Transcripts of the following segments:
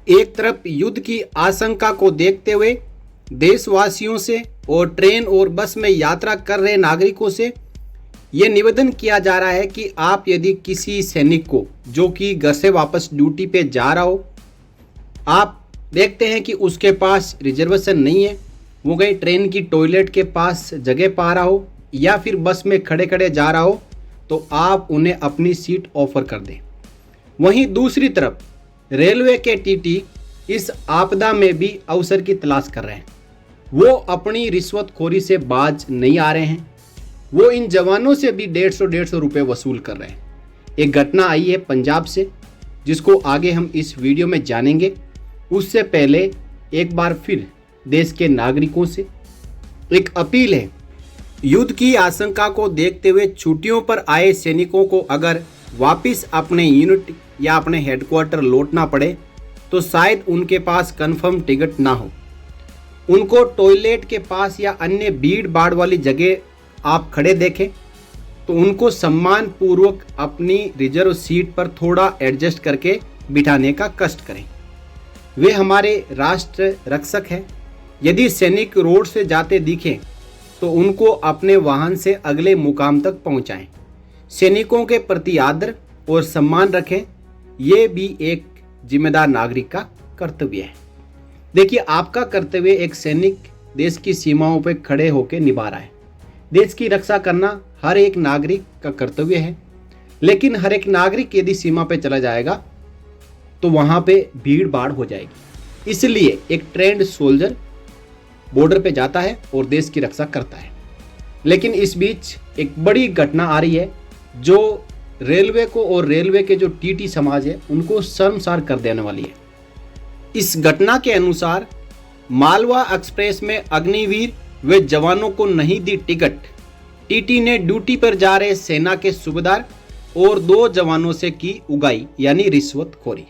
एक तरफ युद्ध की आशंका को देखते हुए देशवासियों से और ट्रेन और बस में यात्रा कर रहे नागरिकों से ये निवेदन किया जा रहा है कि आप यदि किसी सैनिक को जो कि घर से वापस ड्यूटी पे जा रहा हो, आप देखते हैं कि उसके पास रिजर्वेशन नहीं है, वो कहीं ट्रेन की टॉयलेट के पास जगह पा रहा हो या फिर बस में खड़े खड़े जा रहा हो, तो आप उन्हें अपनी सीट ऑफर कर दें। वहीं दूसरी तरफ रेलवे के टीटी इस आपदा में भी अवसर की तलाश कर रहे हैं। वो अपनी रिश्वतखोरी से बाज नहीं आ रहे हैं। वो इन जवानों से भी 150 रुपये वसूल कर रहे हैं। एक घटना आई है पंजाब से, जिसको आगे हम इस वीडियो में जानेंगे। उससे पहले एक बार फिर देश के नागरिकों से एक अपील है। युद्ध की आशंका को देखते हुए छुट्टियों पर आए सैनिकों को अगर वापस अपने यूनिट या अपने हेडक्वार्टर लौटना पड़े तो शायद उनके पास कंफर्म टिकट ना हो। उनको टॉयलेट के पास या अन्य भीड़ भाड़ वाली जगह आप खड़े देखें तो उनको सम्मान पूर्वक अपनी रिजर्व सीट पर थोड़ा एडजस्ट करके बिठाने का कष्ट करें। वे हमारे राष्ट्र रक्षक हैं। यदि सैनिक रोड से जाते दिखें तो उनको अपने वाहन से अगले मुकाम तक पहुंचाएं। सैनिकों के प्रति आदर और सम्मान रखें, ये भी एक जिम्मेदार नागरिक का कर्तव्य है। देखिए, आपका कर्तव्य एक सैनिक देश की सीमाओं पर खड़े होकर निभा रहा है। देश की रक्षा करना हर एक नागरिक का कर्तव्य है, लेकिन हर एक नागरिक यदि सीमा पे चला जाएगा तो वहां पे भीड़ भाड़ हो जाएगी। इसलिए एक ट्रेंड सोल्जर बॉर्डर पे जाता है और देश की रक्षा करता है। लेकिन इस बीच एक बड़ी घटना आ रही है जो रेलवे को और रेलवे के जो टीटी समाज है उनको शर्मसार कर देने वाली है। इस घटना के अनुसार मालवा एक्सप्रेस में अग्निवीर व जवानों को नहीं दी टिकट। टीटी ने ड्यूटी पर जा रहे सेना के सूबेदार और 2 जवानों से की उगाई यानी रिश्वतखोरी।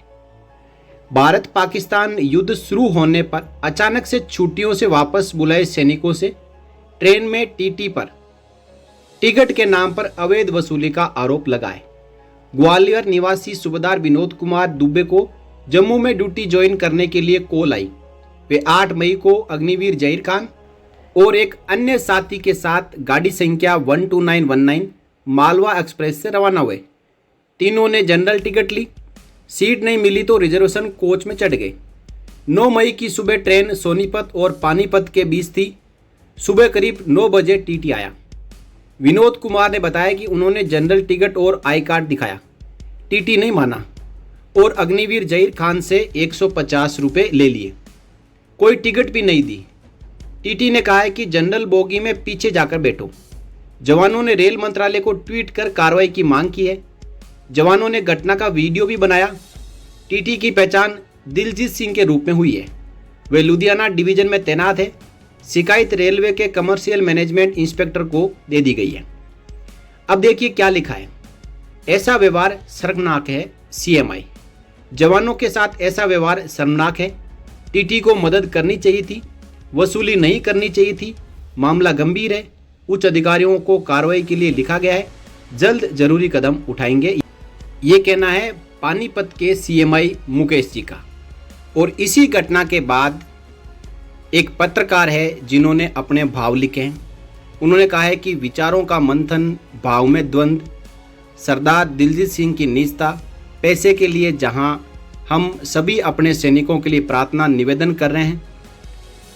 भारत पाकिस्तान युद्ध शुरू होने पर अचानक से छुट्टियों से वापस बुलाए सैनिकों से ट्रेन में टीटी पर टिकट के नाम पर अवैध वसूली का आरोप लगाए। ग्वालियर निवासी सूबेदार विनोद कुमार दुबे को जम्मू में ड्यूटी ज्वाइन करने के लिए कॉल आई। वे 8 मई को अग्निवीर जहीर खान और एक अन्य साथी के साथ गाड़ी संख्या 12919 मालवा एक्सप्रेस से रवाना हुए। तीनों ने जनरल टिकट ली। सीट नहीं मिली तो रिजर्वेशन कोच में चढ़ गए। 9 मई की सुबह ट्रेन सोनीपत और पानीपत के बीच थी। सुबह करीब 9 बजे टीटी आया। विनोद कुमार ने बताया कि उन्होंने जनरल टिकट और आई कार्ड दिखाया। टीटी नहीं माना और अग्निवीर जहीर खान से 150 रुपये ले लिए। कोई टिकट भी नहीं दी। टीटी ने कहा है कि जनरल बोगी में पीछे जाकर बैठो। जवानों ने रेल मंत्रालय को ट्वीट कर कार्रवाई की मांग की है। जवानों ने घटना का वीडियो भी बनाया। टीटी की पहचान दिलजीत सिंह के रूप में हुई है। वे लुधियाना डिवीजन में तैनात है। शिकायत रेलवे के कमर्शियल मैनेजमेंट इंस्पेक्टर को दे दी गई है। अब देखिए क्या लिखा है। ऐसा व्यवहार शर्मनाक है। CMI जवानों के साथ ऐसा व्यवहार शर्मनाक है। टीटी को मदद करनी चाहिए थी, वसूली नहीं करनी चाहिए थी। मामला गंभीर है। उच्च अधिकारियों को कार्रवाई के लिए लिखा गया है। जल्द जरूरी कदम उठाएंगे। ये कहना है पानीपत के CMI मुकेश जी का। और इसी घटना के बाद एक पत्रकार है जिन्होंने अपने भाव लिखे हैं। उन्होंने कहा है कि विचारों का मंथन, भाव में द्वंद्व, सरदार दिलजीत सिंह की निजता, पैसे के लिए जहां हम सभी अपने सैनिकों के लिए प्रार्थना निवेदन कर रहे हैं,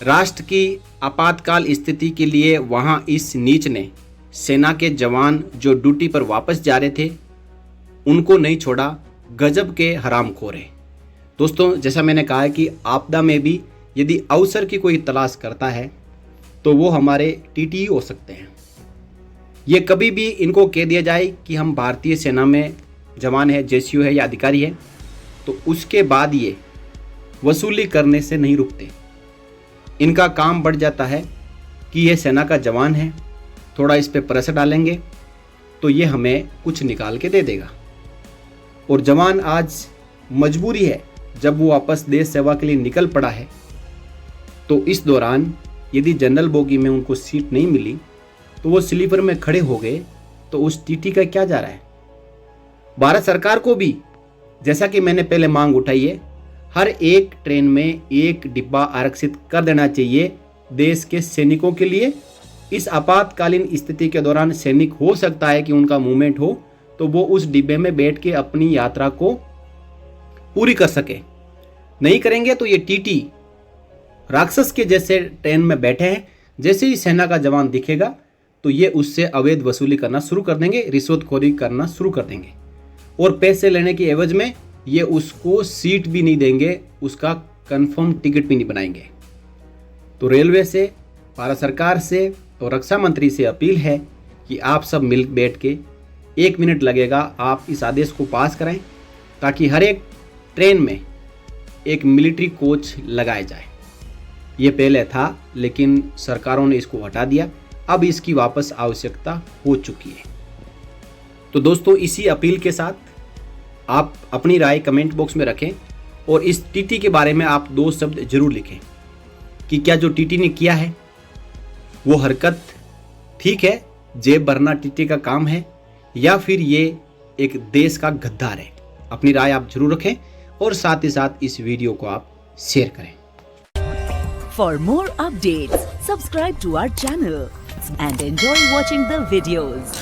राष्ट्र की आपातकाल स्थिति के लिए वहां इस नीच ने सेना के जवान जो ड्यूटी पर वापस जा रहे थे उनको नहीं छोड़ा। गजब के हरामखोर है। दोस्तों, जैसा मैंने कहा है कि आपदा में भी यदि अवसर की कोई तलाश करता है तो वो हमारे टीटी हो सकते हैं। ये कभी भी इनको कह दिया जाए कि हम भारतीय सेना में जवान है, JCO है या अधिकारी है, तो उसके बाद ये वसूली करने से नहीं रुकते। इनका काम बढ़ जाता है कि ये सेना का जवान है, थोड़ा इस पे प्रेशर डालेंगे तो ये हमें कुछ निकाल के दे देगा। और जवान आज मजबूरी है, जब वो वापस देश सेवा के लिए निकल पड़ा है तो इस दौरान यदि जनरल बोगी में उनको सीट नहीं मिली तो वो स्लीपर में खड़े हो गए, तो उस टीटी का क्या जा रहा है। भारत सरकार को भी, जैसा कि मैंने पहले मांग उठाई है, हर एक ट्रेन में एक डिब्बा आरक्षित कर देना चाहिए देश के सैनिकों के लिए। इस आपातकालीन स्थिति के दौरान सैनिक हो सकता है कि उनका मूवमेंट हो तो वो उस डिब्बे में बैठ के अपनी यात्रा को पूरी कर सके। नहीं करेंगे तो ये टीटी राक्षस के जैसे ट्रेन में बैठे हैं, जैसे ही सेना का जवान दिखेगा तो ये उससे अवैध वसूली करना शुरू कर देंगे, रिश्वतखोरी करना शुरू कर देंगे और पैसे लेने की एवज में ये उसको सीट भी नहीं देंगे, उसका कंफर्म टिकट भी नहीं बनाएंगे। तो रेलवे से, भारत सरकार से और रक्षा मंत्री से अपील है कि आप सब मिल बैठ के 1 मिनट लगेगा, आप इस आदेश को पास कराएं ताकि हर एक ट्रेन में एक मिलिट्री कोच लगाया जाए। ये पहले था लेकिन सरकारों ने इसको हटा दिया, अब इसकी वापस आवश्यकता हो चुकी है। तो दोस्तों, इसी अपील के साथ आप अपनी राय कमेंट बॉक्स में रखें और इस टीटी के बारे में आप 2 शब्द जरूर लिखें कि क्या जो टीटी ने किया है वो हरकत ठीक है, जेब भरना टीटी का काम है, या फिर ये एक देश का गद्दार है। अपनी राय आप जरूर रखें और साथ ही साथ इस वीडियो को आप शेयर करें। For more updates, subscribe to our channel and enjoy watching the videos.